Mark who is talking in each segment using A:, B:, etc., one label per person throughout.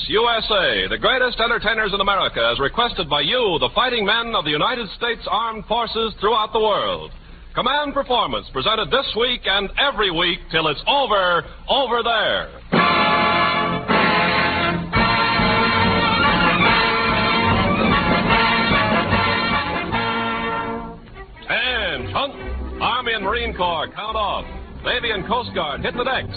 A: USA, the greatest entertainers in America, as requested by you, the fighting men of the United States Armed Forces throughout the world. Command Performance, presented this week and every week till it's over there. And hunt. Army and Marine Corps, count off. Navy and Coast Guard, hit the decks.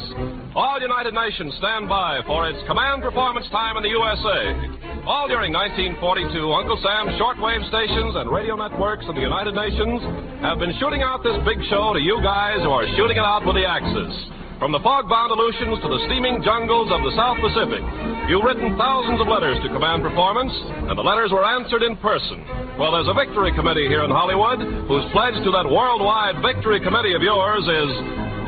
A: All United Nations stand by for its command performance time in the USA. All during 1942, Uncle Sam's shortwave stations and radio networks in the United Nations have been shooting out this big show to you guys who are shooting it out with the Axis. From the fog-bound Aleutians to the steaming jungles of the South Pacific, you've written thousands of letters to Command Performance, and the letters were answered in person. Well, there's a victory committee here in Hollywood whose pledge to that worldwide victory committee of yours is,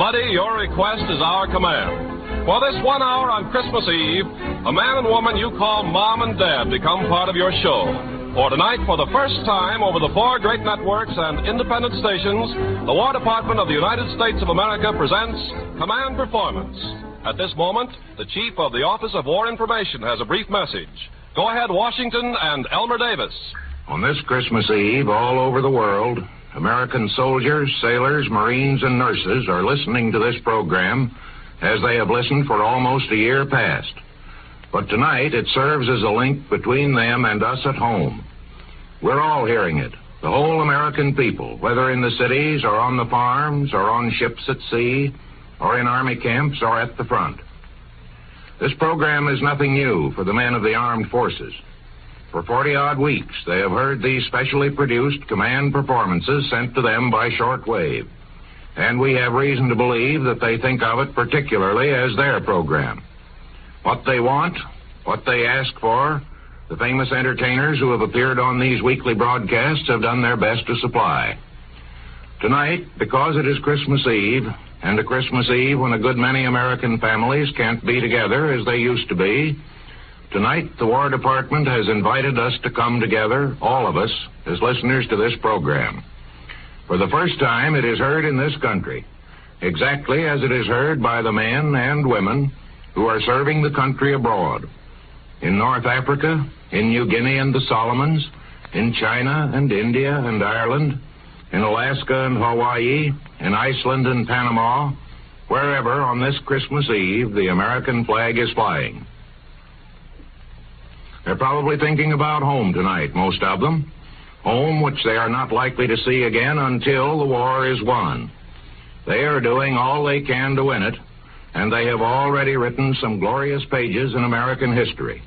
A: buddy, your request is our command. For this 1 hour on Christmas Eve, a man and woman you call Mom and Dad become part of your show. For tonight, for the first time over the 4 great networks and independent stations, the War Department of the United States of America presents Command Performance. At this moment, the Chief of the Office of War Information has a brief message. Go ahead, Washington and Elmer Davis.
B: On this Christmas Eve, all over the world, American soldiers, sailors, Marines, and nurses are listening to this program as they have listened for almost a year past. But tonight, it serves as a link between them and us at home. We're all hearing it, the whole American people, whether in the cities or on the farms or on ships at sea or in army camps or at the front. This program is nothing new for the men of the armed forces. For 40-odd weeks, they have heard these specially produced command performances sent to them by shortwave. And we have reason to believe that they think of it particularly as their program. What they want, what they ask for, the famous entertainers who have appeared on these weekly broadcasts have done their best to supply. Tonight, because it is Christmas Eve, and a Christmas Eve when a good many American families can't be together as they used to be, tonight the War Department has invited us to come together, all of us, as listeners to this program. For the first time, it is heard in this country, exactly as it is heard by the men and women who are serving the country abroad. In North Africa, in New Guinea and the Solomons, in China and India and Ireland, in Alaska and Hawaii, in Iceland and Panama, wherever on this Christmas Eve the American flag is flying. They're probably thinking about home tonight, most of them. Home which they are not likely to see again until the war is won. They are doing all they can to win it, and they have already written some glorious pages in American history.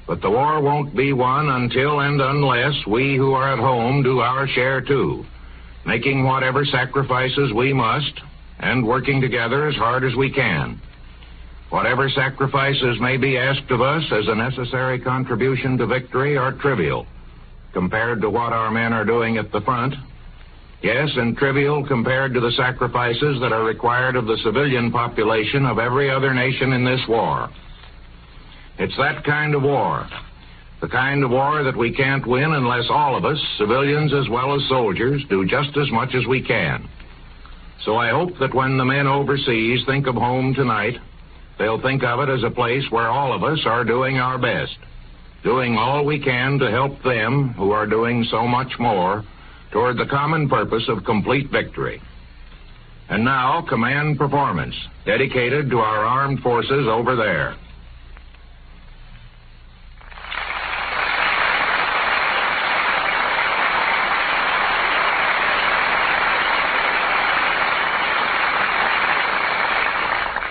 B: But the war won't be won until and unless we who are at home do our share too, making whatever sacrifices we must and working together as hard as we can. Whatever sacrifices may be asked of us as a necessary contribution to victory are trivial compared to what our men are doing at the front. Yes, and trivial compared to the sacrifices that are required of the civilian population of every other nation in this war. It's that kind of war, the kind of war that we can't win unless all of us, civilians as well as soldiers, do just as much as we can. So I hope that when the men overseas think of home tonight, they'll think of it as a place where all of us are doing our best, doing all we can to help them who are doing so much more toward the common purpose of complete victory. And now, Command Performance, dedicated to our armed forces over there.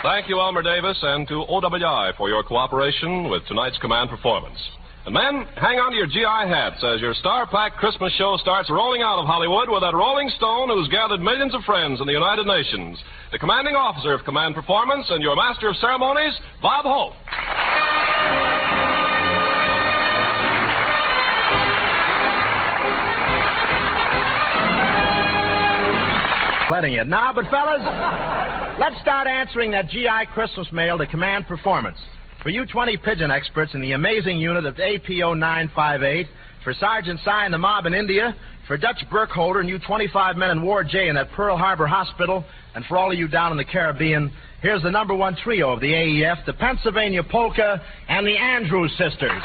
A: Thank you, Elmer Davis, and to OWI for your cooperation with tonight's Command Performance. And men, hang on to your GI hats as your star-packed Christmas show starts rolling out of Hollywood with that Rolling Stone who's gathered millions of friends in the United Nations, the commanding officer of Command Performance and your master of ceremonies, Bob Hope.
C: Letting it now, but fellas, let's start answering that GI Christmas mail to Command Performance. For you 20 pigeon experts in the amazing unit of APO 958, for Sergeant Cy and the mob in India, for For Dutch Burkholder and you 25 men in Ward J in that Pearl Harbor Hospital, and for all of you down in the Caribbean, here's the #1 trio of the AEF, the Pennsylvania Polka, and the Andrews Sisters.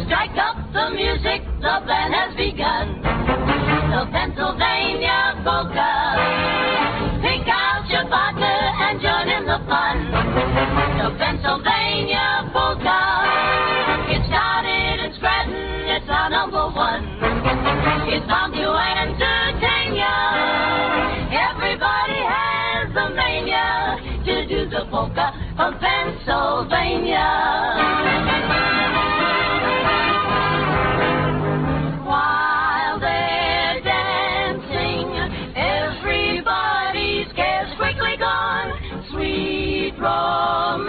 D: Strike up the music, the band has begun. The Pennsylvania Polka. Pick out your partner and join in the fun. The Pennsylvania Polka. It started in Scranton, it's our #1. It's bound to entertain ya. Everybody has the mania to do the polka from Pennsylvania. While they're dancing, everybody's cares quickly gone. Sweet romancing,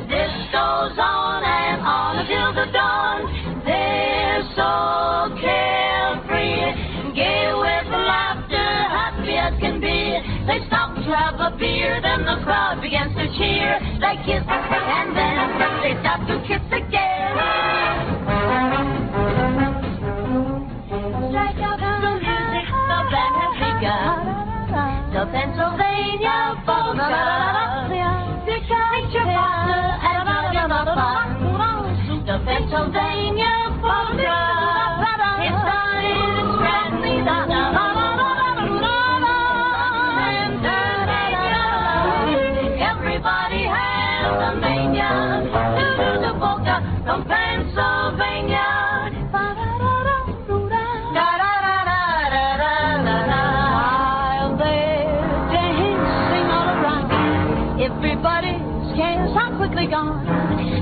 D: this goes on and on until the dawn. They're so carefree, gay with laughter, happy as can be. They stop to have a beer, then the crowd begins to cheer. They kiss, and then they stop to kiss again. Strike out the music, the band has begun. The Pennsylvania Polka. Pick out your partner and join in the fun. The Pennsylvania Polka. It started in Scranton, everybody has a mania to do the polka from Pennsylvania. While they're dancing all around, everybody's cares are quickly gone.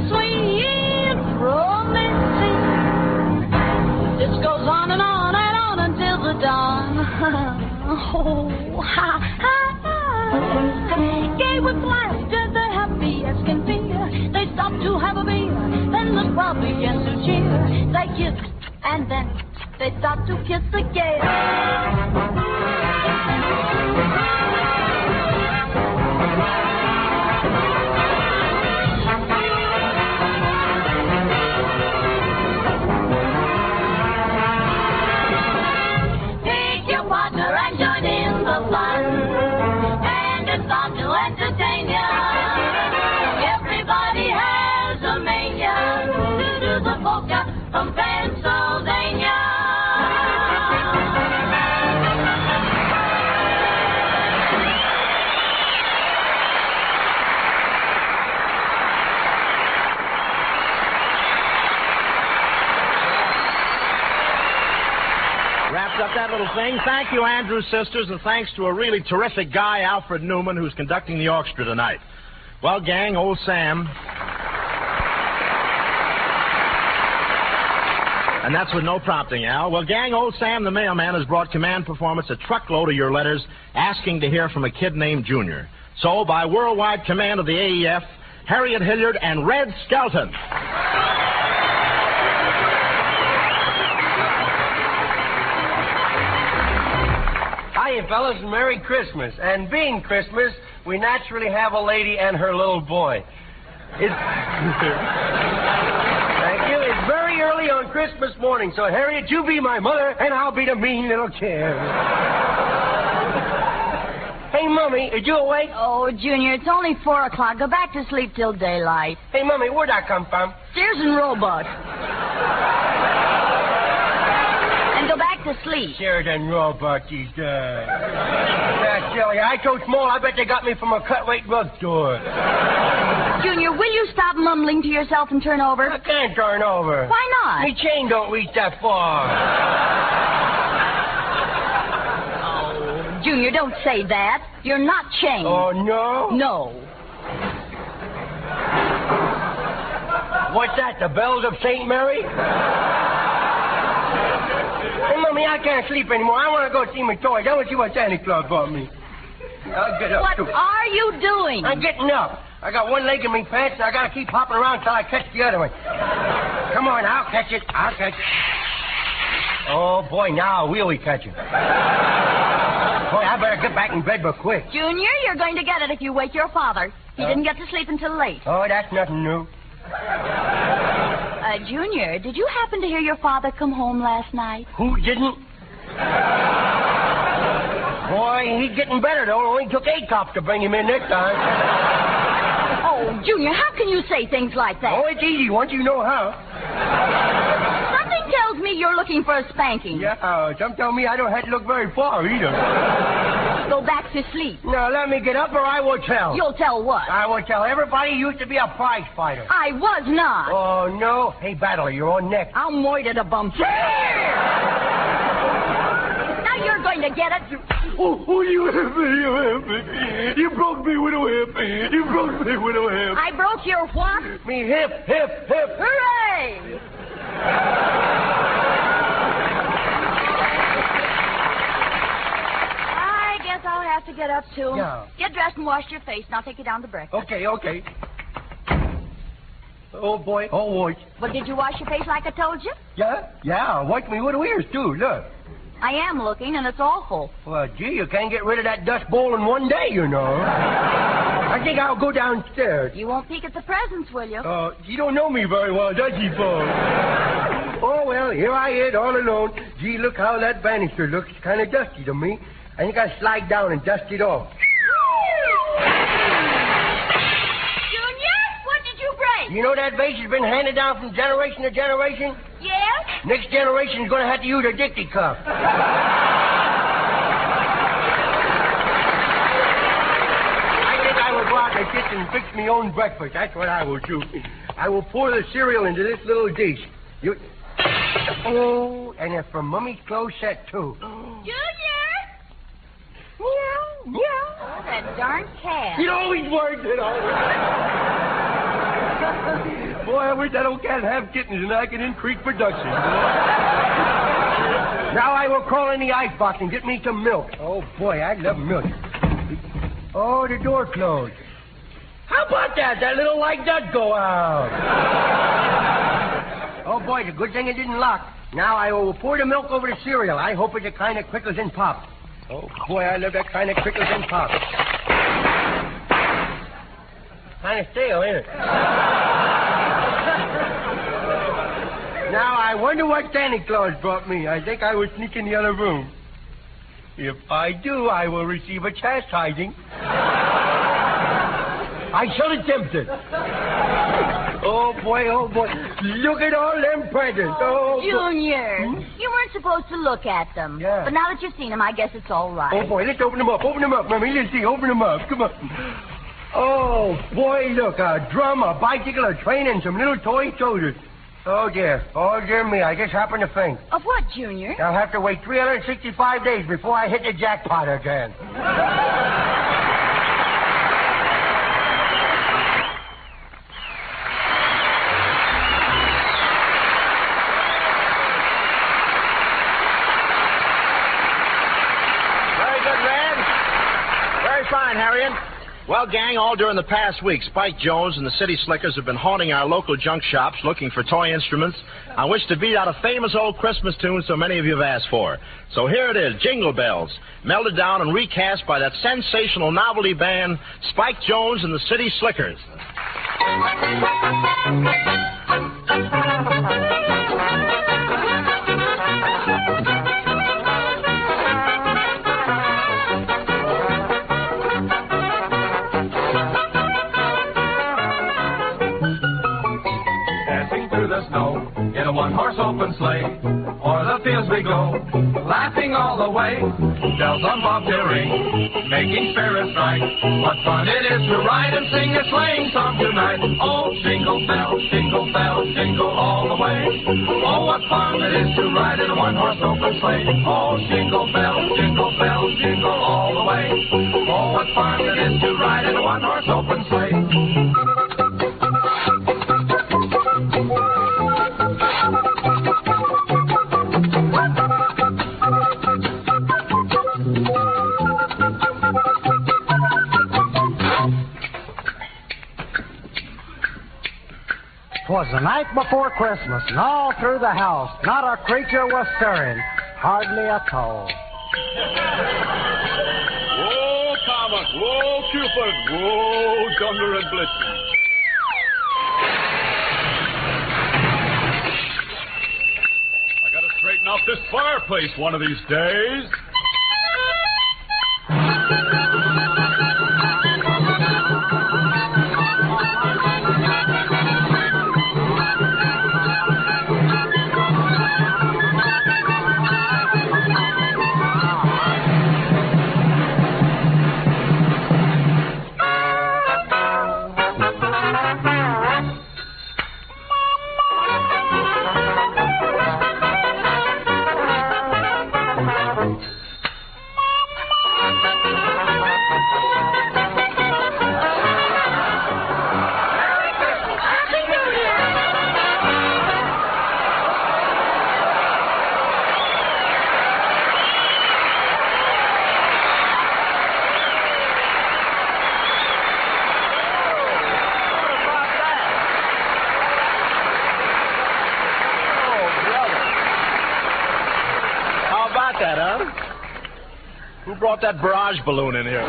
D: Sweet romancing, this goes on and on and on until the dawn. Oh, ha, ha, ha. Gay with laughter, they're happy as can be. They stop to have a beer, then the crowd begins to cheer. They kiss, and then they start to kiss again. Pick your partner and join in the fun, and it's bound to entertain ya. Everybody has a mania to do the polka from Pennsylvania.
C: Wrapped up that little thing. Thank you, Andrews Sisters, and thanks to a really terrific guy, Alfred Newman, who's conducting the orchestra tonight. Well, gang, old Sam. And that's with no prompting, Al. Well, gang, old Sam the mailman has brought Command Performance a truckload of your letters asking to hear from a kid named Junior. So, by worldwide command of the AEF, Harriet Hilliard and Red Skelton.
E: Hiya, fellas, and Merry Christmas. And being Christmas, we naturally have a lady and her little boy. Thank you. It's very early on Christmas morning, so Harriet, you be my mother, and I'll be the mean little kid. Hey, Mummy, is you awake?
F: Oh, Junior, it's only 4 o'clock. Go back to sleep till daylight.
E: Hey, Mummy, where'd I come from?
F: Sears and Roebuck. And go back to sleep.
E: Sheridan Roebuck, he's dead. That's silly. I so small, I bet they got me from a cut-weight rug store.
F: Junior, will you stop mumbling to yourself and turn over?
E: I can't turn over.
F: Why not?
E: Me chain don't reach that far.
F: Oh, Junior, don't say that. You're not chained.
E: Oh, no?
F: No.
E: What's that, the bells of St. Mary? Hey, Mummy, I can't sleep anymore. I want to go see my toys. I want to see what Santa Claus bought me. I'll get up,
F: What
E: too.
F: are you doing?
E: I'm getting up. I got one leg in my pants, and I got to keep hopping around till I catch the other one. Come on, I'll catch it. I'll catch it. Oh, boy, now I'll really catch it. Boy, I better get back in bed real quick.
F: Junior, you're going to get it if you wake your father. He didn't get to sleep until late.
E: Oh, that's nothing new.
F: Junior, did you happen to hear your father come home last night?
E: Who didn't? Boy, he's getting better, though. It only took 8 cops to bring him in this time.
F: Oh, Junior, how can you say things like that?
E: Oh, it's easy once you know how.
F: Something tells me you're looking for a spanking.
E: Yeah, some tell me I don't have to look very far, either.
F: Go back to sleep.
E: Now, let me get up or I will tell.
F: You'll tell what?
E: I will tell everybody you used to be a prize fighter.
F: I was not.
E: Oh, no? Hey, Battler, you're on next.
F: I'm worried at a bump. Now you're going to get it.
E: Oh, you hit me, you hit me. You broke me with a whip. You broke me with a whip.
F: I broke your what?
E: Me hip.
F: Hooray! I guess I'll have to get up, too.
E: Yeah.
F: Get dressed and wash your face, and I'll take you down to breakfast.
E: Okay. Oh, boy.
F: But did you wash your face like I told you?
E: Yeah. Wipe me with the ears, too. Look.
F: I am looking, and it's awful.
E: Well, gee, you can't get rid of that dust bowl in one day, you know. I think I'll go downstairs.
F: You won't peek at the presents, will you?
E: You don't know me very well, does he, Paul? Oh, well, here I is, all alone. Gee, look how that banister looks. It's kind of dusty to me. I think I'll slide down and dust it off.
F: Junior, what did you break?
E: You know that vase has been handed down from generation to generation?
F: Yes?
E: Next generation's going to have to use a dicty cup. I think I will go out in the kitchen and fix my own breakfast. That's what I will do. I will pour the cereal into this little dish. Oh, and it's from Mummy's clothes set, too.
F: Junior!
E: Meow.
F: Oh, that darn cat.
E: It always works, Boy, I wish that old cat have kittens and I could increase production. Now I will crawl in the icebox and get me some milk. Oh, boy, I love milk. Oh, the door closed. How about that? That little light does go out. Oh, boy, it's a good thing it didn't lock. Now I will pour the milk over the cereal. I hope it's the kind that crickles and pops. Oh, boy, I love that kind of crickles and pops. Kind of stale, ain't it? Now, I wonder what Santa Claus brought me. I think I will sneak in the other room. If I do, I will receive a chastising. I shall attempt it. Oh, boy. Look at all them presents. Oh,
F: Junior, you weren't supposed to look at them.
E: Yeah.
F: But now that you've seen them, I guess it's all right.
E: Oh, boy, let's open them up. Mommy. Let's see. Open them up. Come on. Oh, boy, look. A drum, a bicycle, a train, and some little toy soldiers. Oh, dear me. I just happened to think.
F: Of what, Junior?
E: I'll have to wait 365 days before I hit the jackpot again.
C: Very good, Red. Very fine, Harriet. Well, gang, all during the past week, Spike Jones and the City Slickers have been haunting our local junk shops looking for toy instruments on which to beat out a famous old Christmas tune so many of you have asked for. So here it is, Jingle Bells, melted down and recast by that sensational novelty band, Spike Jones and the City Slickers.
G: Snow in a one-horse open sleigh. O'er the fields we go, laughing all the way. Bells on bobtail ring, making spirits bright. What fun it is to ride and sing a sleighing song tonight. Oh, jingle bells, jingle all the way. Oh, what fun it is to ride in a one-horse open sleigh. Oh, jingle bells, jingle all the way. Oh, what fun it is to ride in a one-horse open sleigh.
H: Twas the night before Christmas, and all through the house, not a creature was stirring, hardly a soul.
I: Whoa, Cupid. Whoa, Dunder and Blitzen. I gotta straighten out this fireplace one of these days.
C: Brought that barrage balloon in here.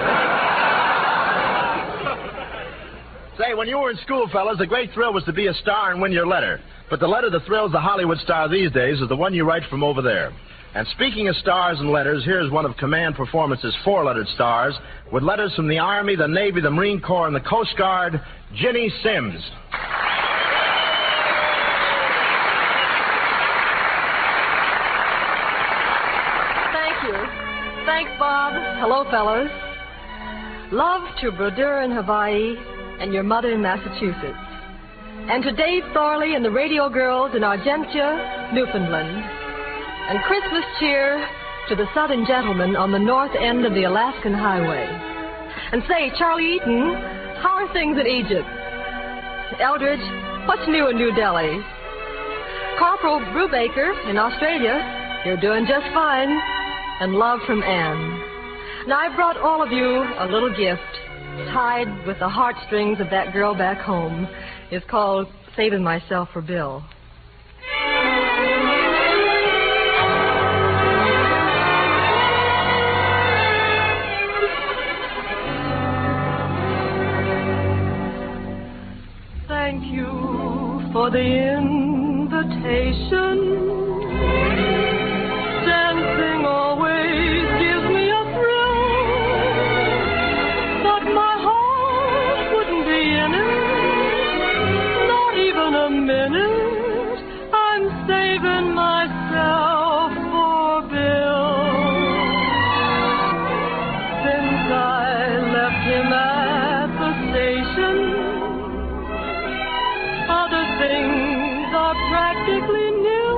C: Say, when you were in school, fellas, the great thrill was to be a star and win your letter. But the letter that thrills the Hollywood star these days is the one you write from over there. And speaking of stars and letters, here's one of Command Performance's four-lettered stars with letters from the Army, the Navy, the Marine Corps, and the Coast Guard, Ginny Sims.
J: Thanks, Bob. Hello, fellows. Love to Brodeur in Hawaii and your mother in Massachusetts. And to Dave Thorley and the radio girls in Argentia, Newfoundland. And Christmas cheer to the Southern gentlemen on the north end of the Alaskan highway. And say, Charlie Eaton, how are things in Egypt? Eldridge, what's new in New Delhi? Corporal Brubaker in Australia, you're doing just fine. And love from Anne. Now, I brought all of you a little gift tied with the heartstrings of that girl back home. It's called Saving Myself for Bill. Thank you for the invitation. Dancing always gives me a thrill, but my heart wouldn't be in it, not even a minute. I'm saving myself for Bill. Since I left him at the station, other things are practically new.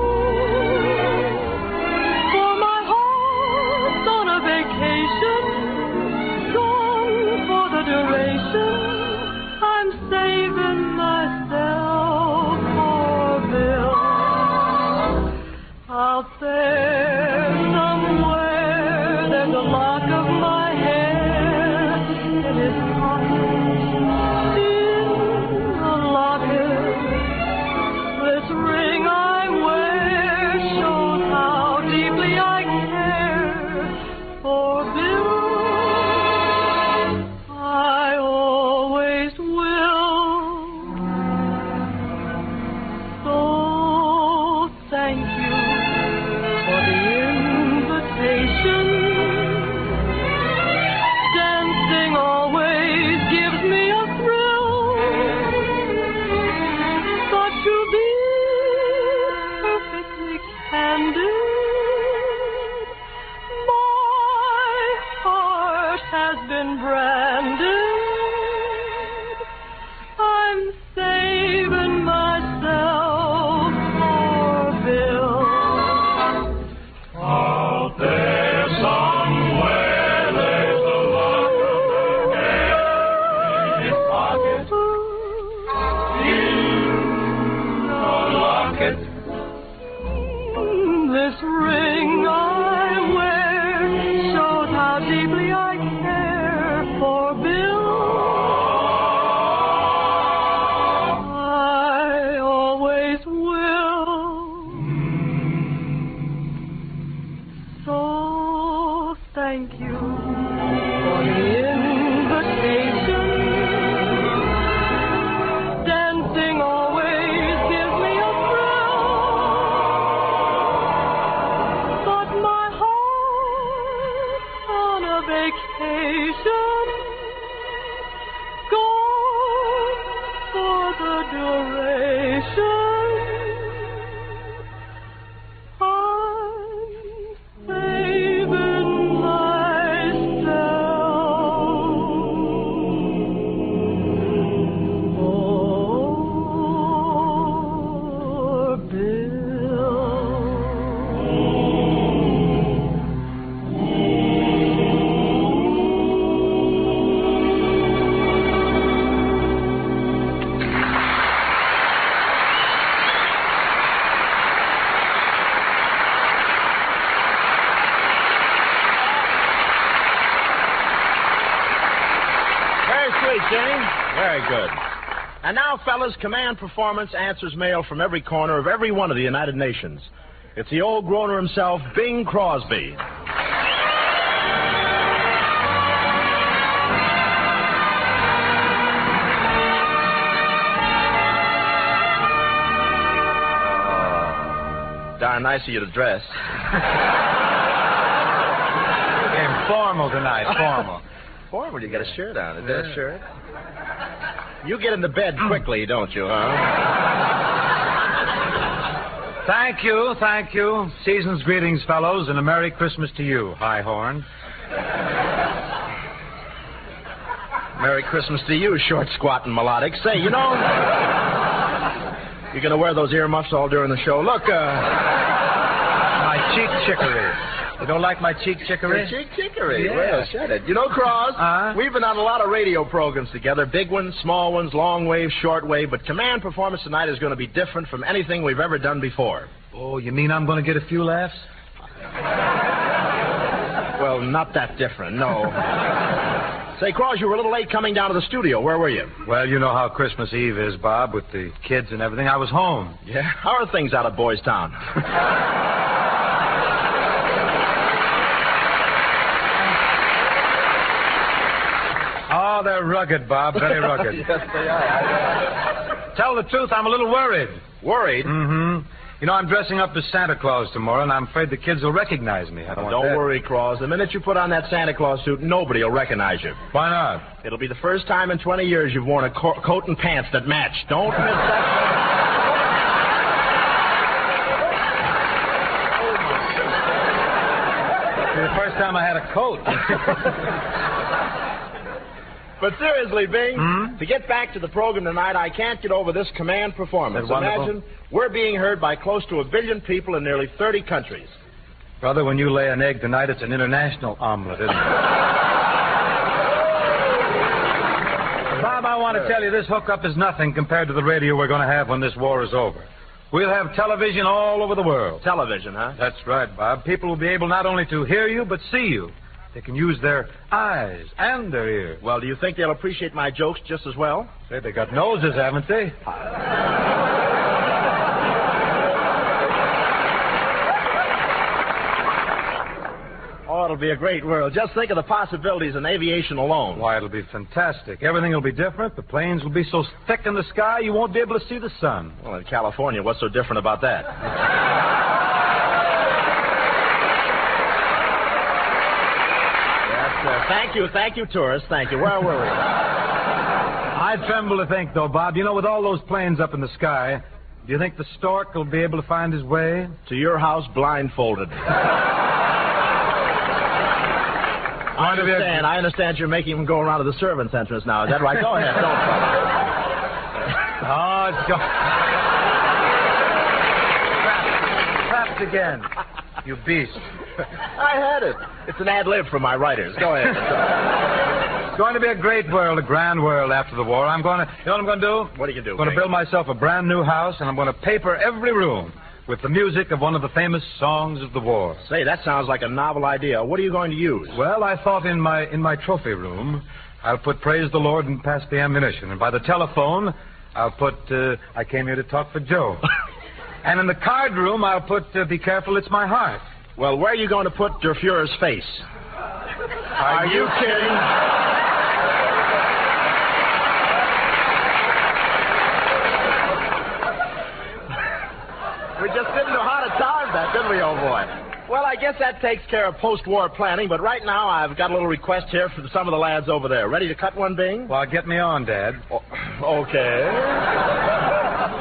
C: sweet, Ginny. Very good. And now, fellas, Command Performance answers mail from every corner of every one of the United Nations. It's the old groaner himself, Bing Crosby. Darn nice of you to dress.
K: Formal tonight, formal.
C: Formal? You got a shirt on. Is that a shirt? You get into bed quickly, don't you, huh?
K: Thank you, thank you. Season's greetings, fellows, and a Merry Christmas to you, High Horn.
C: Merry Christmas to you, short, squat, and melodic. Say, you know, you're going to wear those earmuffs all during the show. Look,
K: my cheek chicory. You don't like my cheek chicory?
C: Cheek chicory?
K: Yeah.
C: Well, shut it. You know, Cross, we've been on a lot of radio programs together, big ones, small ones, long wave, short wave, but Command Performance tonight is going to be different from anything we've ever done before.
K: Oh, you mean I'm going to get a few laughs?
C: Well, not that different, no. Say, Cross, you were a little late coming down to the studio. Where were you?
K: Well, you know how Christmas Eve is, Bob, with the kids and everything. I was home.
C: Yeah? How are things out of Boys Town?
K: Oh, they're rugged, Bob, very rugged.
C: Yes, they are.
K: Tell the truth, I'm a little worried.
C: Worried?
K: Mm-hmm. You know, I'm dressing up as Santa Claus tomorrow, and I'm afraid the kids will recognize me.
C: Don't worry, Claus. The minute you put on that Santa Claus suit, nobody will recognize you.
K: Why not?
C: It'll be the first time in 20 years you've worn a coat and pants that match. Don't miss that.
K: It's the first time I had a coat.
C: But seriously, Bing, to get back to the program tonight, I can't get over this Command Performance. Imagine we're being heard by close to 1 billion people in nearly 30 countries.
K: Brother, when you lay an egg tonight, it's an international omelet, isn't it? Bob, I want to tell you, this hookup is nothing compared to the radio we're going to have when this war is over. We'll have television all over the world.
C: Television, huh?
K: That's right, Bob. People will be able not only to hear you, but see you. They can use their eyes and their ears.
C: Well, do you think they'll appreciate my jokes just as well?
K: Say, they got noses, haven't they?
C: Oh, it'll be a great world. Just think of the possibilities in aviation alone.
K: Why, it'll be fantastic. Everything will be different. The planes will be so thick in the sky you won't be able to see the sun.
C: Well, in California, what's so different about that? Thank you, tourists. Thank you. Where were we?
K: I tremble to think, though, Bob, you know, with all those planes up in the sky, do you think the stork will be able to find his way?
C: To your house blindfolded. I understand you're making him go around to the servants' entrance now. Is that right? Go ahead.
K: Oh, it's going... Trapped again. You beast.
C: I had it. It's an ad lib for my writers. Go ahead.
K: It's going to be a great world, a grand world after the war. You know what I'm going to do?
C: What are you going to do?
K: I'm going to build myself a brand new house, and I'm going to paper every room with the music of one of the famous songs of the war.
C: Say, that sounds like a novel idea. What are you going to use?
K: Well, I thought in my trophy room, I'll put Praise the Lord and Pass the Ammunition. And by the telephone, I'll put I Came Here to Talk for Joe. And in the card room, I'll put Be Careful, It's My Heart.
C: Well, where are you going to put Der Fuhrer's face? Are you kidding? We just didn't know how to time that, did we, old boy? Well, I guess that takes care of post-war planning, but right now I've got a little request here from some of the lads over there. Ready to cut one, Bing?
K: Well, get me on, Dad.
C: Okay.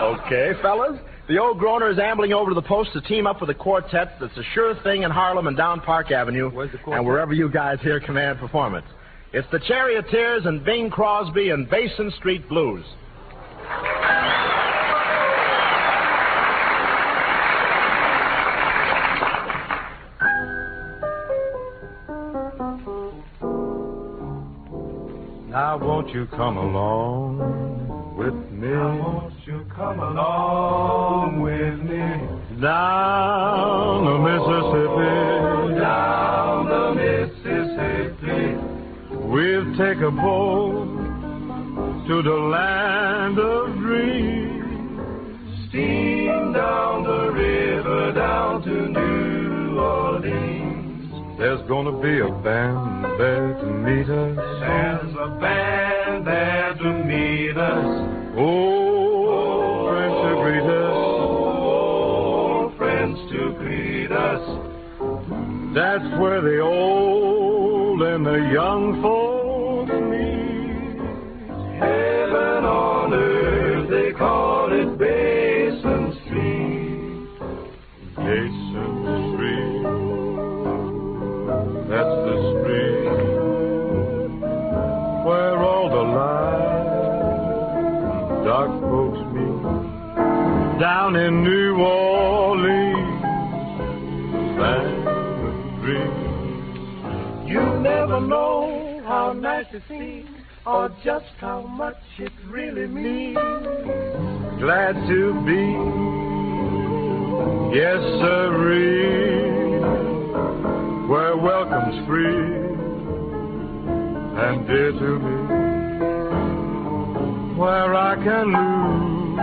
C: Okay, fellas. The old groaner is ambling over to the post to team up with a quartet that's a sure thing in Harlem and down Park Avenue.
K: Where's the quartet?
C: And wherever you guys hear Command Performance. It's the Charioteers and Bing Crosby and Basin Street Blues.
K: Now won't you come along with me? Now won't you come along with me? Down the Mississippi, down the Mississippi. We'll take a boat
L: to the land of dreams.
G: Steam down the river, down to New Orleans.
L: There's gonna be a band there to meet us.
G: There's a band there to meet us.
L: Oh, friends to greet us.
G: Oh, friends to greet us.
L: That's where the old and the young folks meet.
G: Heaven on earth, they call it Basin Street.
L: Basin Street, that's the street where all the light and dark folks meet. Down in New Orleans, land of dreams.
G: You never know how nice it seems, or just how much it really means.
L: Glad to be, yes sirree, where welcome's free and dear to me, where I can lose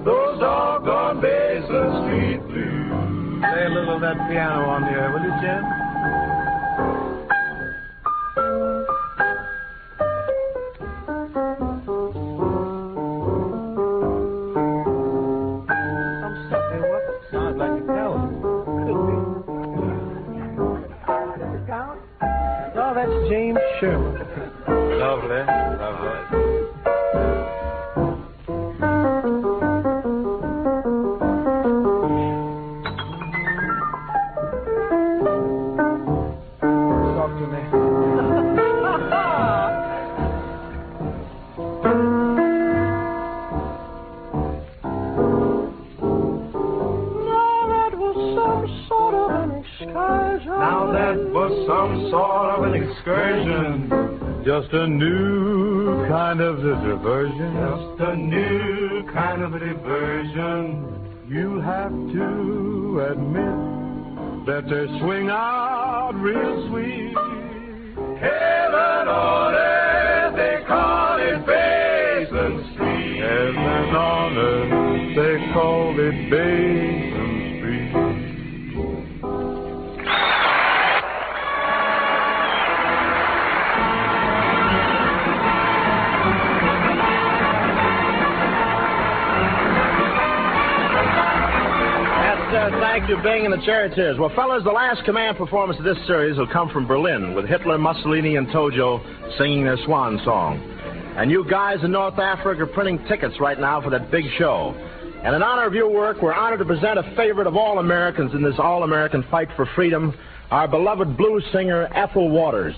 G: those doggone Basin Street blues.
K: Play a little of that piano on the air, will you, Jim? Lovely, lovely. Talk to me.
G: Now that was some sort of an excursion.
L: just a new kind of a diversion.
G: Just a new kind of a diversion.
L: You have to admit that they swing out real sweet.
G: Heaven on earth, they call it Basin Street.
L: Heaven on earth, they call it Basin Street.
C: Thank you, Bing and the Charioteers. Well, fellas, the last command performance of this series will come from Berlin, with Hitler, Mussolini, and Tojo singing their swan song. And you guys in North Africa are printing tickets right now for that big show. And in honor of your work, we're honored to present a favorite of all Americans in this all-American fight for freedom, our beloved blues singer, Ethel Waters.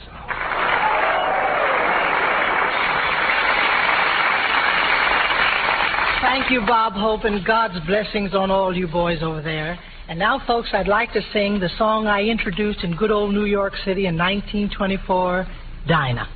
M: Thank you, Bob Hope, and God's blessings on all you boys over there. And now, folks, I'd like to sing the song I introduced in good old New York City in 1924, Dinah.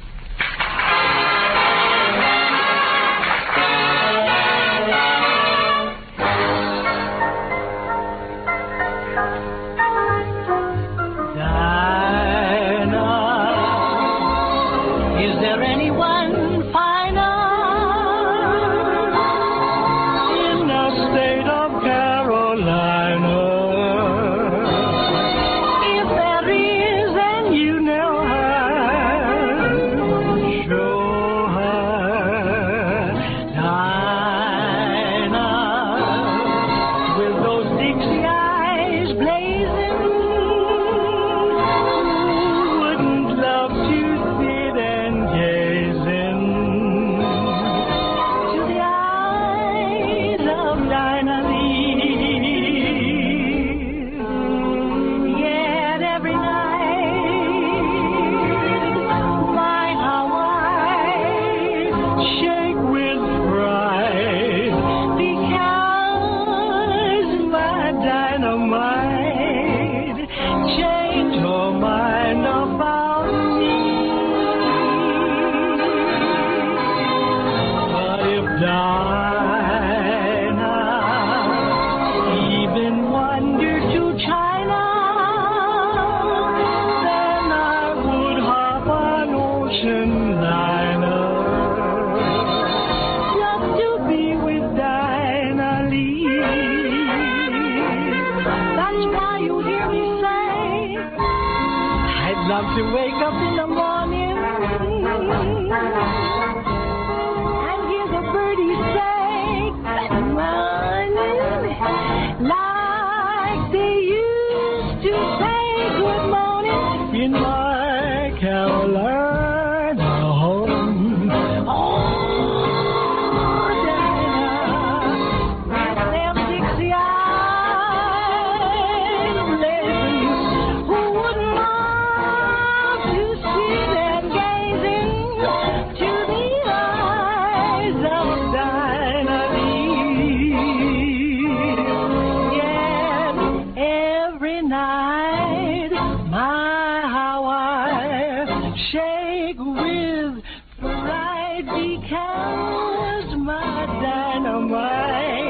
D: 'cause my dynamite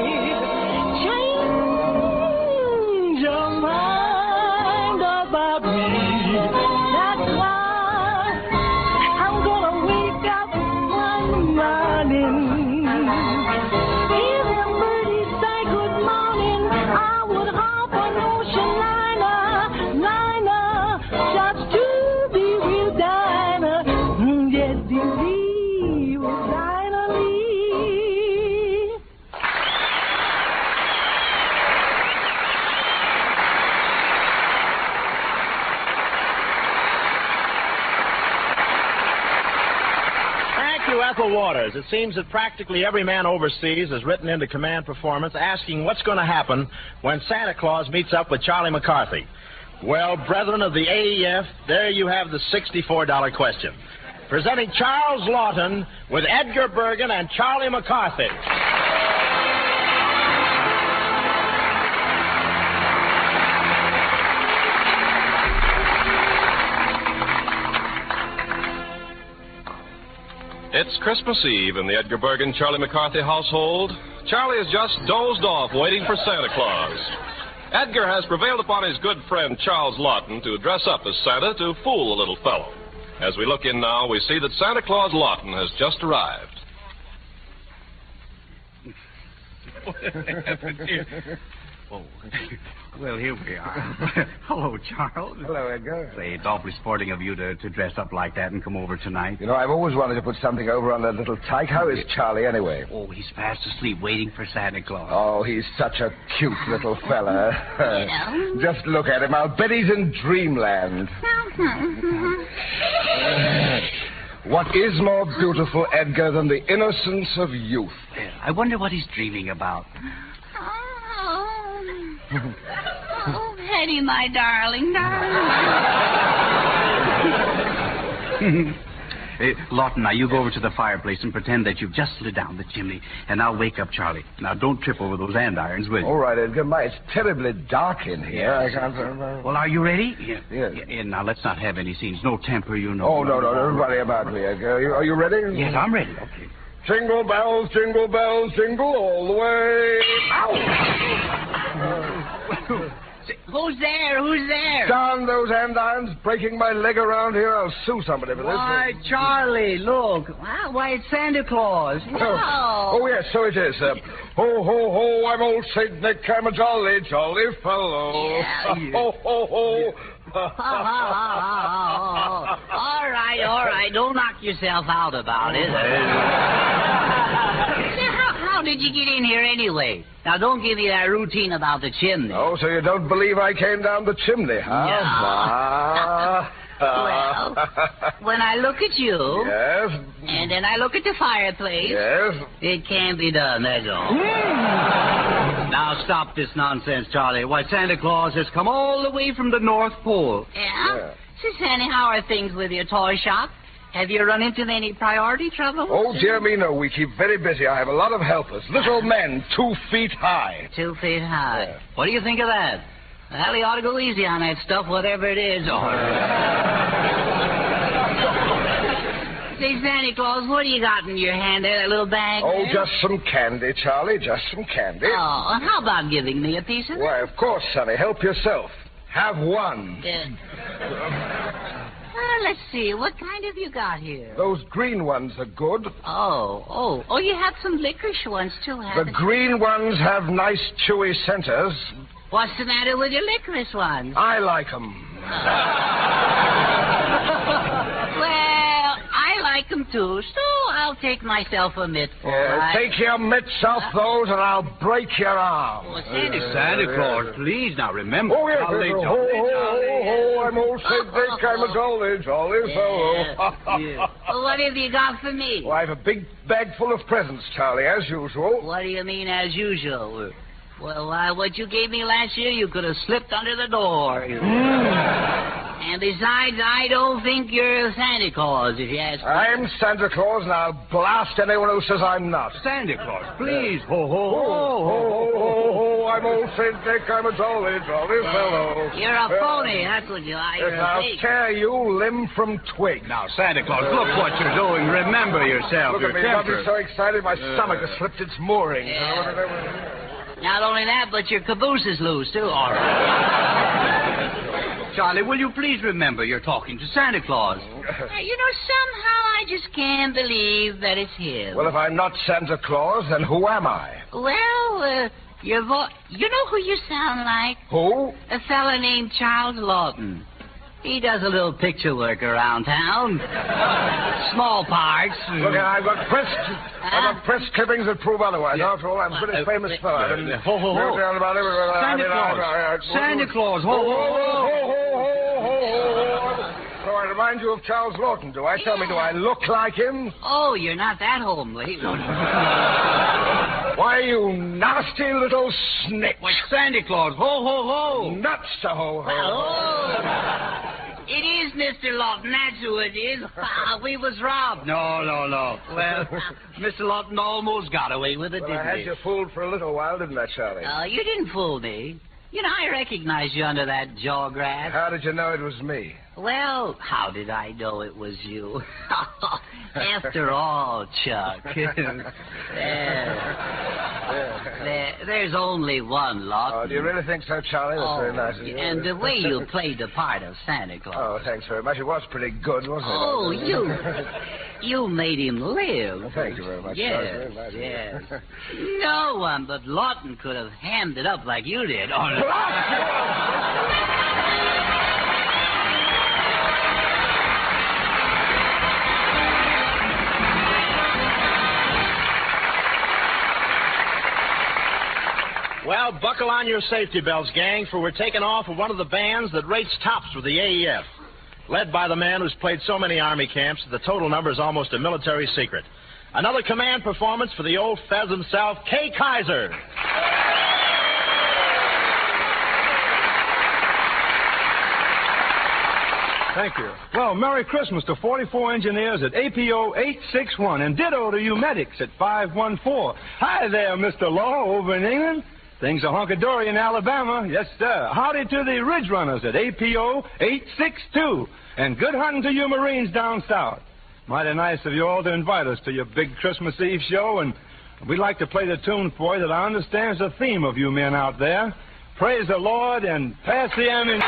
D: changed your mind about me. That's why I'm gonna wake up one morning. Hear them birdies say good morning. I would hop an ocean liner, just to be with Dinah. Yes, indeed, with Dinah Lee.
C: Thank you, Ethel Waters. It seems that practically every man overseas has written into Command Performance asking what's going to happen when Santa Claus meets up with Charlie McCarthy. Well, brethren of the AEF, there you have the $64 question. Presenting Charles Lawton with Edgar Bergen and Charlie McCarthy.
A: It's Christmas Eve in the Edgar Bergen, Charlie McCarthy household. Charlie has just dozed off waiting for Santa Claus. Edgar has prevailed upon his good friend Charles Lawton to dress up as Santa to fool the little fellow. As we look in now, we see that Santa Claus Lawton has just arrived.
N: Oh. Well, here we are. Hello, Charles.
O: Hello, Edgar.
N: Say, it's awfully sporting of you to dress up like that and come over tonight.
O: You know, I've always wanted to put something over on that little tyke. How is Charlie, anyway?
N: Oh, he's fast asleep waiting for Santa Claus.
O: Oh, he's such a cute little fella. Just look at him. I'll bet he's in dreamland. What is more beautiful, Edgar, than the innocence of youth?
N: I wonder what he's dreaming about.
F: Oh, Hetty, my darling.
N: Lawton, now you go over to the fireplace and pretend that you've just slid down the chimney, and I'll wake up Charlie. Now, don't trip over those andirons, will you?
O: All right, Edgar. It's terribly dark in here.
N: Yeah.
O: I can't...
N: Well, are you ready?
O: Yes.
N: Yeah, now, let's not have any scenes. No temper, you know.
O: Oh, no, don't worry about me, Edgar. Are you ready?
N: Yes, I'm ready. Okay.
O: Jingle bells, jingle all the way. Ow!
F: Who's there? Who's there?
O: Darn those andirons, breaking my leg around here. I'll sue somebody for this.
N: Why, Charlie, look. Why, it's Santa Claus.
F: No.
O: Oh, yes, so it is. Ho, ho, ho, I'm old St. Nick. I'm a jolly, jolly fellow.
F: Yeah.
O: Ho, ho, ho.
F: All right. Don't knock yourself out about it. How did you get in here anyway? Now, don't give me that routine about the chimney.
O: Oh, so you don't believe I came down the chimney, huh?
F: Yeah. Well, when I look at you...
O: Yes?
F: And then I look at the fireplace...
O: Yes?
F: It can't be done, that's all.
N: Now, stop this nonsense, Charlie. Why, Santa Claus has come all the way from the North Pole.
F: Yeah? So, Sandy, how are things with your toy shop? Have you run into any priority troubles?
O: Oh, dear me, no. We keep very busy. I have a lot of helpers. Little men, 2 feet high.
F: 2 feet high.
O: Yeah.
F: What do you think of that? Well, you ought to go easy on that stuff, whatever it is. Say, Santa Claus, what do you got in your hand there, that little bag?
O: Oh,
F: there?
O: just some candy, Charlie. Just some candy.
F: Oh, and how about giving me a piece of it?
O: Why, of course, Sonny. Help yourself. Have one.
F: Let's see. What kind have you got here?
O: Those green ones are good.
F: Oh, you have some licorice ones, too, haven't
O: The
F: you?
O: green ones have nice, chewy centers.
F: What's the matter with your licorice ones?
O: I like them.
F: Well, I like them, too, so I'll take myself a mitt for it.
O: Take your mitts off those, and I'll break your arm.
F: Oh,
N: Santa Claus, please, now remember.
O: Oh, yes.
N: Jolly,
O: Ho,
N: jolly,
O: ho,
N: jolly.
O: ho, ho, I'm old St. Nick. I'm a jolly, jolly fellow.
F: Well, what have you got for me?
O: Well, I have a big bag full of presents, Charlie, as usual.
F: What do you mean, as usual? Well, what you gave me last year, you could have slipped under the door. And besides, I don't think you're Santa Claus, if you ask me.
O: I'm Santa Claus, and I'll blast anyone who says I'm not.
N: Santa Claus, please. Ho, ho,
O: Ho, ho, ho, ho, ho, I'm old St. Nick. I'm a jolly, jolly fellow.
F: You're a phony, that's what you are. You're
O: I'll
F: a fake.
O: tear you limb from twig.
N: Now, Santa Claus, look what you're doing. Remember yourself.
O: Look at me. I'll be so excited my stomach has slipped its moorings.
F: Not only that, but your caboose is loose, too. All right.
N: Charlie, will you please remember you're talking to Santa Claus?
F: Somehow I just can't believe that it's him.
O: Well, if I'm not Santa Claus, then who am I?
F: Well, you know who you sound like?
O: Who?
F: A fella named Charles Lawton. He does a little picture work around town. Small parts.
O: Look, I've got press clippings that prove otherwise. After all, I'm a pretty famous fella.
N: Ho, ho, ho. Santa Claus. Santa Claus. Ho, ho, ho.
O: So I remind you of Charles Lawton, do I? Tell me, do I look like him?
F: Oh, you're not that homely.
O: Why, you nasty little snitch.
N: Why, Santa Claus. Ho, ho, ho.
O: Nuts to ho, ho.
F: Well, it is Mr. Lawton. That's who it is. We was robbed.
N: No. Well, Mr. Lawton almost got away with it, didn't he?
O: I had you fooled for a little while, didn't I, Charlie?
F: You didn't fool me. I recognized you under that jaw grass.
O: How did you know it was me?
F: Well, how did I know it was you? After all, Chuck, there's only one Lawton.
O: Oh, do you really think so, Charlie? That's very nice of you.
F: And the way you played the part of Santa Claus.
O: Oh, thanks very much. It was pretty good, wasn't it?
F: Oh, you made him live.
O: Well, thank you very much.
F: Yes. No one but Lawton could have hammed it up like you did.
C: Well, buckle on your safety belts, gang, for we're taking off with one of the bands that rates tops with the AEF. Led by the man who's played so many Army camps that the total number is almost a military secret. Another command performance for the old Fez himself, Kaiser.
K: Thank you. Well, Merry Christmas to 44 engineers at APO 861, and ditto to you medics at 514. Hi there, Mr. Law, over in England. Things are hunky-dory in Alabama. Yes, sir. Howdy to the Ridge Runners at APO 862. And good hunting to you Marines down south. Mighty nice of you all to invite us to your big Christmas Eve show, and we'd like to play the tune for you that I understand is the theme of you men out there. Praise the Lord and pass the ammunition.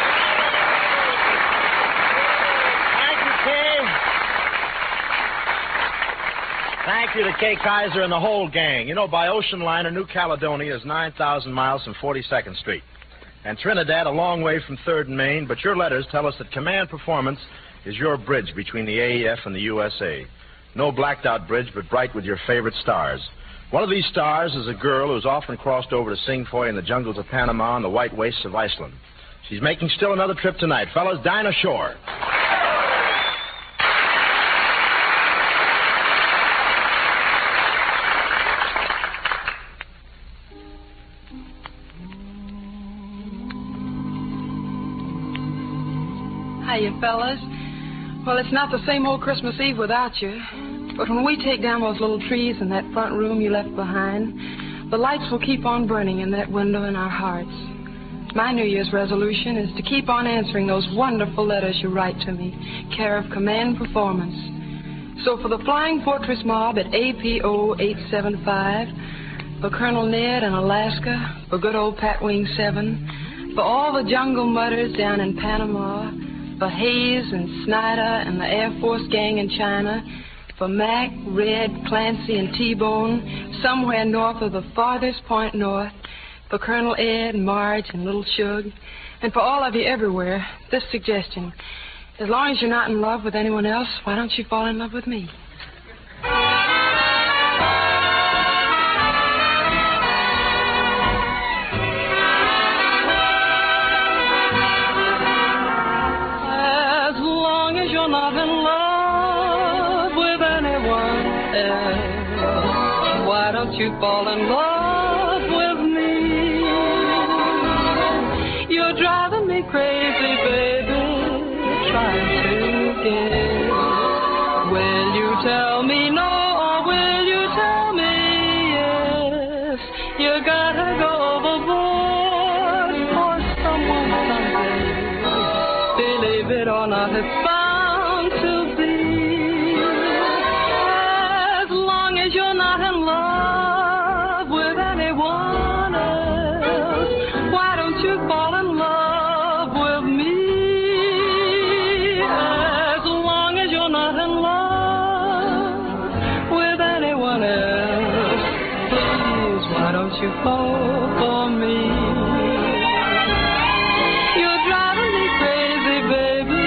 C: Thank you to Kay Kaiser and the whole gang. By ocean liner, New Caledonia is 9,000 miles from 42nd Street. And Trinidad, a long way from 3rd and Main, but your letters tell us that command performance is your bridge between the AEF and the USA. No blacked-out bridge, but bright with your favorite stars. One of these stars is a girl who's often crossed over to sing for you in the jungles of Panama and the white wastes of Iceland. She's making still another trip tonight. Fellas, Dinah Shore.
P: Hiya, fellas. Well, it's not the same old Christmas Eve without you. But when we take down those little trees in that front room you left behind, the lights will keep on burning in that window in our hearts. My New Year's resolution is to keep on answering those wonderful letters you write to me, care of Command Performance. So for the Flying Fortress Mob at APO 875, for Colonel Ned in Alaska, for good old Pat Wing 7, for all the jungle mutters down in Panama, for Hayes and Snyder and the Air Force gang in China, for Mac, Red, Clancy, and T-Bone, somewhere north of the farthest point north, for Colonel Ed, Marge, and Little Shug, and for all of you everywhere, this suggestion. As long as you're not in love with anyone else, why don't you fall in love with me?
Q: Not in love with anyone else, why don't you fall in love with me? You're driving me crazy, baby, trying to guess. Will you tell me no or will you tell me yes? You gotta go overboard. don't you fall for me. You're driving me crazy, baby,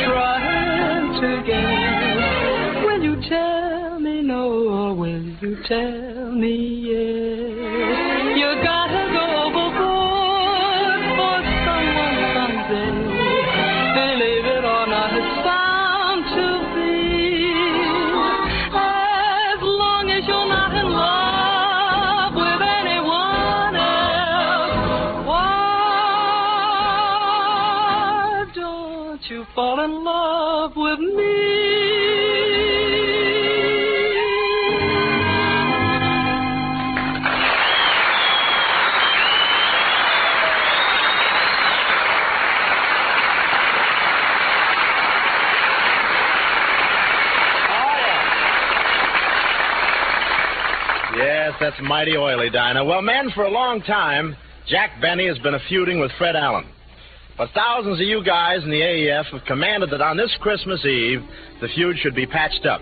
Q: trying to guess. Will you tell me no, or will you tell me yes? You gotta go overboard for someone someday. Believe it or not, it's bound to be. As long as you're not in love with anyone else, why don't you fall in love with me?
C: Yes, that's mighty oily, Dinah. Well, men, for a long time, Jack Benny has been feuding with Fred Allen. But thousands of you guys in the AEF have commanded that on this Christmas Eve, the feud should be patched up.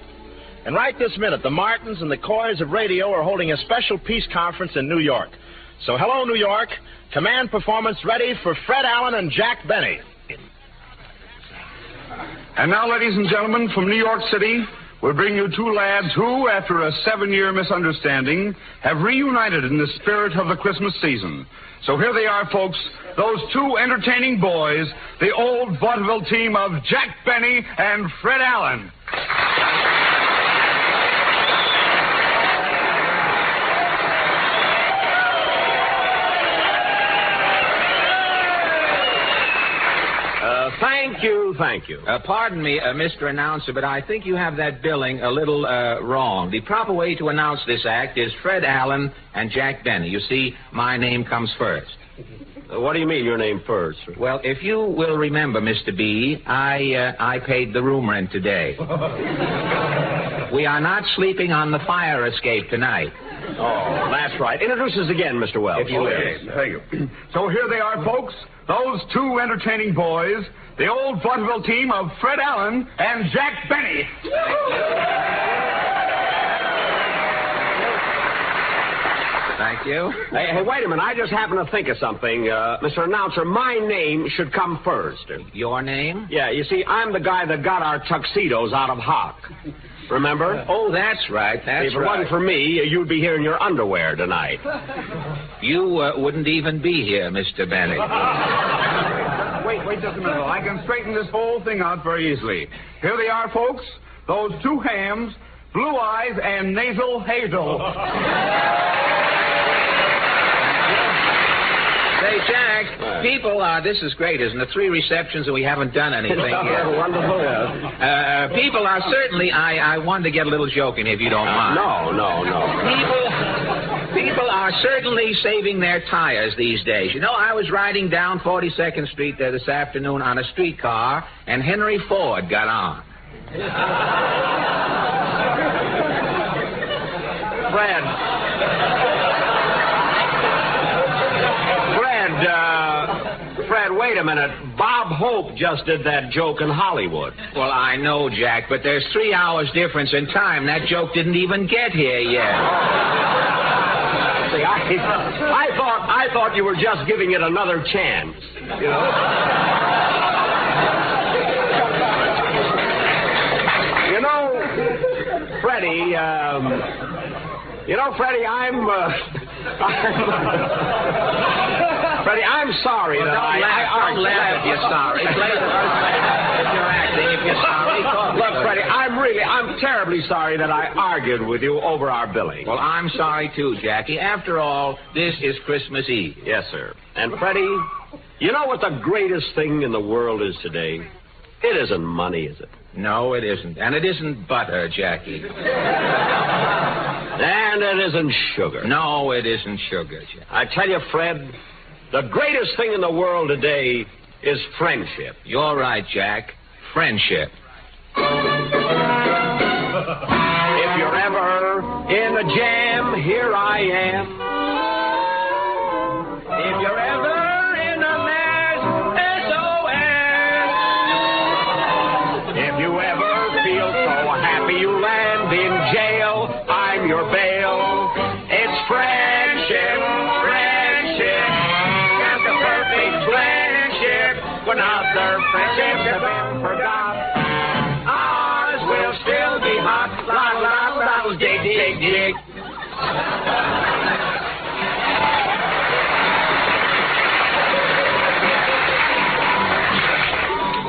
C: And right this minute, the Martins and the Coys of radio are holding a special peace conference in New York. So, hello, New York. Command performance ready for Fred Allen and Jack Benny.
R: And now, ladies and gentlemen, from New York City, we'll bring you two lads who, after a 7-year misunderstanding, have reunited in the spirit of the Christmas season. So here they are, folks, those two entertaining boys, the old vaudeville team of Jack Benny and Fred Allen.
S: Thank you. Pardon me, Mr. Announcer, but I think you have that billing a little wrong. The proper way to announce this act is Fred Allen and Jack Benny. You see, my name comes first.
T: What do you mean, your name first?
S: Well, if you will remember, Mr. B, I paid the room rent today. We are not sleeping on the fire escape tonight.
T: Oh, that's right. Introduce us again, Mr. Wells.
S: If you will.
R: Thank you. So here they are, folks, those two entertaining boys, the old vaudeville team of Fred Allen and Jack Benny.
S: Thank you.
T: Hey, wait a minute. I just happened to think of something. Mr. Announcer, my name should come first.
S: Your name?
T: Yeah, you see, I'm the guy that got our tuxedos out of hock. Remember?
S: Oh, that's right.
T: If it wasn't for me, you'd be here in your underwear tonight.
S: You wouldn't even be here, Mr. Benny.
R: Wait just a minute. I can straighten this whole thing out very easily. Here they are, folks, those two hams, Blue Eyes and Nasal Hazel.
S: Say, Jack, people are, this is great, isn't it? 3 receptions and we haven't done anything yet.
T: Wonderful.
S: People are certainly, I wanted to get a little joke in if you don't mind.
T: No.
S: People are certainly saving their tires these days. You know, I was riding down 42nd Street there this afternoon on a streetcar, and Henry Ford got on.
T: Fred, wait a minute. Bob Hope just did that joke in Hollywood.
S: Well, I know, Jack, but there's 3 hours difference in time. That joke didn't even get here yet.
T: See, I thought you were just giving it another chance. You know? Freddie, Freddie, I'm sorry that
S: don't laugh if you're sorry. Play the first if you're acting, if you're sorry.
T: Look, Freddie, I'm terribly sorry that I argued with you over our billing.
S: Well, I'm sorry, too, Jackie. After all, this is Christmas Eve.
T: Yes, sir. And, Freddie, you know what the greatest thing in the world is today? It isn't money, is it?
S: No, it isn't. And it isn't butter, Jackie.
T: And it isn't sugar.
S: No, it isn't sugar, Jackie.
T: I tell you, Fred, the greatest thing in the world today is friendship.
S: You're right, Jack. Friendship.
T: If you're ever in a jam, here I am. If you're ever in a mess, SOS. If you ever feel so happy you land in jail, I'm your bail. It's friendship.
S: dig, dig.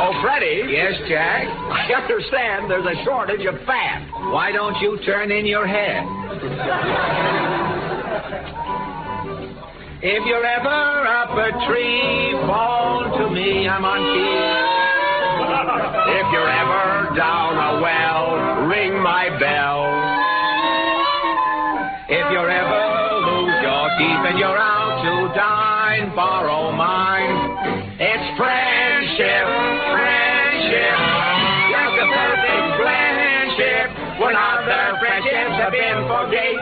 T: Oh, Freddie.
S: Yes, Jack?
T: I understand there's a shortage of fat.
S: Why don't you turn in your head? If you're ever up a tree, fall to me, I'm on key.
T: If you're ever down a well, ring my bell.
S: If you're ever lose your teeth and you're out to dine, borrow mine. It's friendship, friendship, just a perfect friendship. When other friendships have been forgate,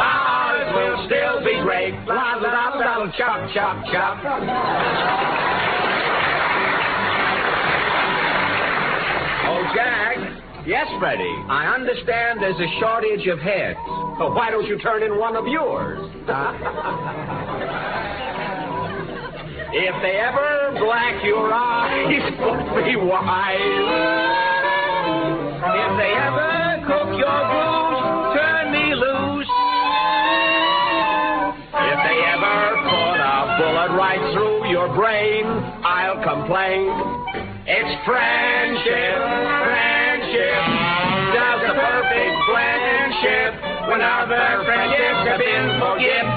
S: ours will still be great. La la la la, chop chop chop. Oh, Jack.
T: Yes, Freddie.
S: I understand there's a shortage of heads.
T: Well, why don't you turn in one of yours?
S: If they ever black your eyes, be wise. If they ever cook your goose, turn me loose.
T: If they ever put a bullet right through your brain, I'll complain.
S: It's friendship, friendship, just a perfect friendship. When other friendships have been forgiven,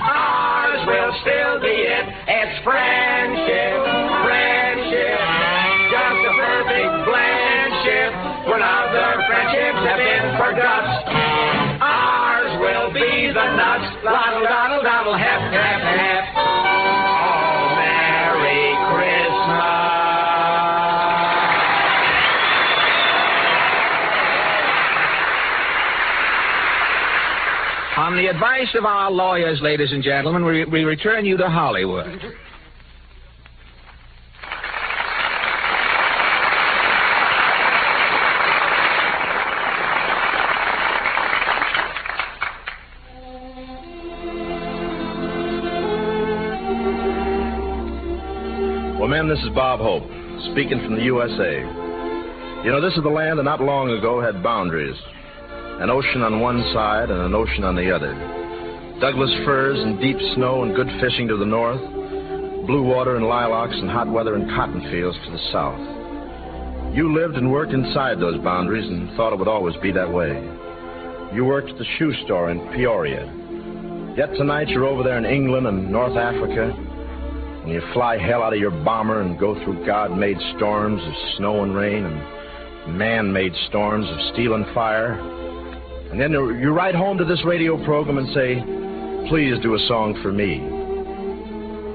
S: ours will still be it. It's friendship, friendship, just a perfect friendship. When other friendships have been forgot, ours will be the nuts. Doddle, doddle, doddle, hep, hep, hep. Oh, Merry Christmas. On the advice of our lawyers, ladies and gentlemen, we return you to Hollywood.
C: Well, men, this is Bob Hope, speaking from the USA. You know, this is the land that not long ago had boundaries. An ocean on one side and an ocean on the other. Douglas firs and deep snow and good fishing to the north. Blue water and lilacs and hot weather and cotton fields to the south. You lived and worked inside those boundaries and thought it would always be that way. You worked at the shoe store in Peoria. Yet tonight you're over there in England and North Africa, and you fly hell out of your bomber and go through God-made storms of snow and rain and man-made storms of steel and fire. And then you write home to this radio program and say, please do a song for me.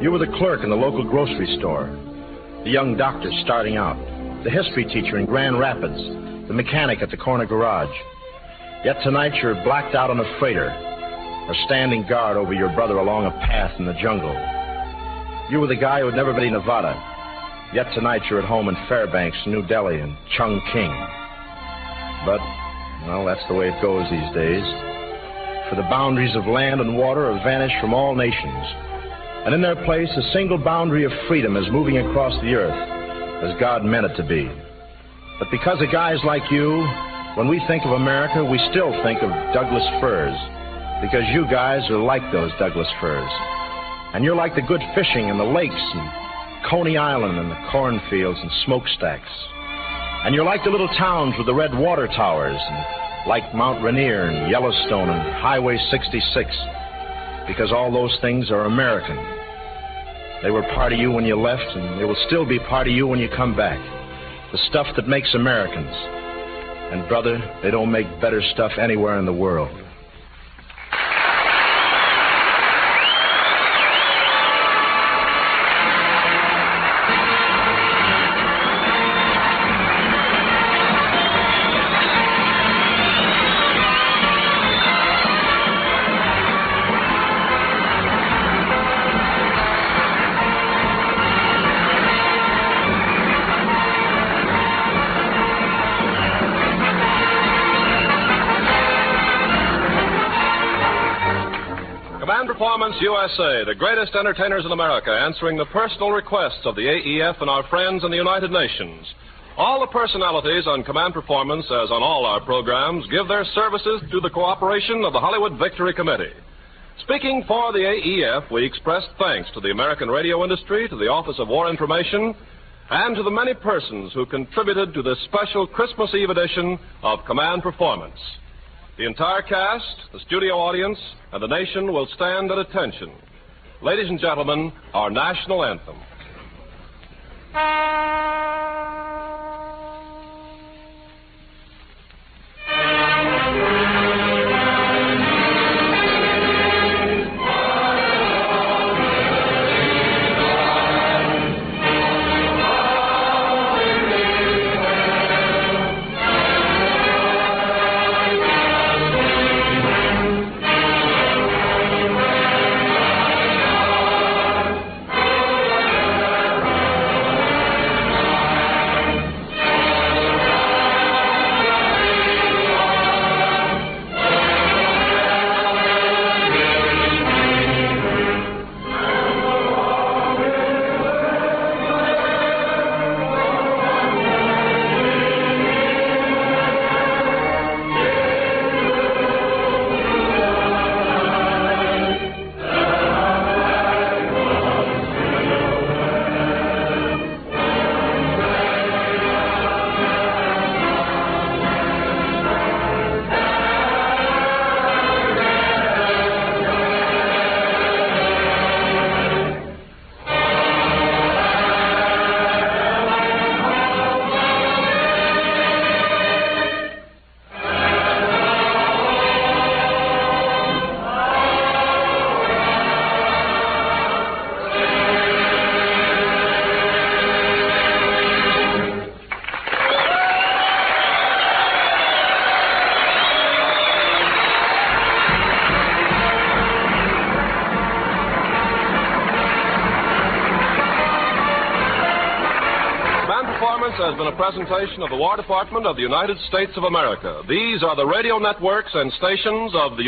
C: You were the clerk in the local grocery store, the young doctor starting out, the history teacher in Grand Rapids, the mechanic at the corner garage. Yet tonight you're blacked out on a freighter or standing guard over your brother along a path in the jungle. You were the guy who had never been in Nevada. Yet tonight you're at home in Fairbanks, New Delhi, and Chongqing. But, well, that's the way it goes these days. For the boundaries of land and water have vanished from all nations. And in their place, a single boundary of freedom is moving across the earth as God meant it to be. But because of guys like you, when we think of America, we still think of Douglas firs. Because you guys are like those Douglas firs. And you're like the good fishing in the lakes and Coney Island and the cornfields and smokestacks. And you're like the little towns with the red water towers, and like Mount Rainier and Yellowstone and Highway 66, because all those things are American. They were part of you when you left, and they will still be part of you when you come back. The stuff that makes Americans. And, brother, they don't make better stuff anywhere in the world.
A: Performance USA, the greatest entertainers in America, answering the personal requests of the AEF and our friends in the United Nations. All the personalities on Command Performance, as on all our programs, give their services to the cooperation of the Hollywood Victory Committee. Speaking for the AEF, we express thanks to the American radio industry, to the Office of War Information, and to the many persons who contributed to this special Christmas Eve edition of Command Performance. The entire cast, the studio audience, and the nation will stand at attention. Ladies and gentlemen, our national anthem. Has been a presentation of the War Department of the United States of America. These are the radio networks and stations of the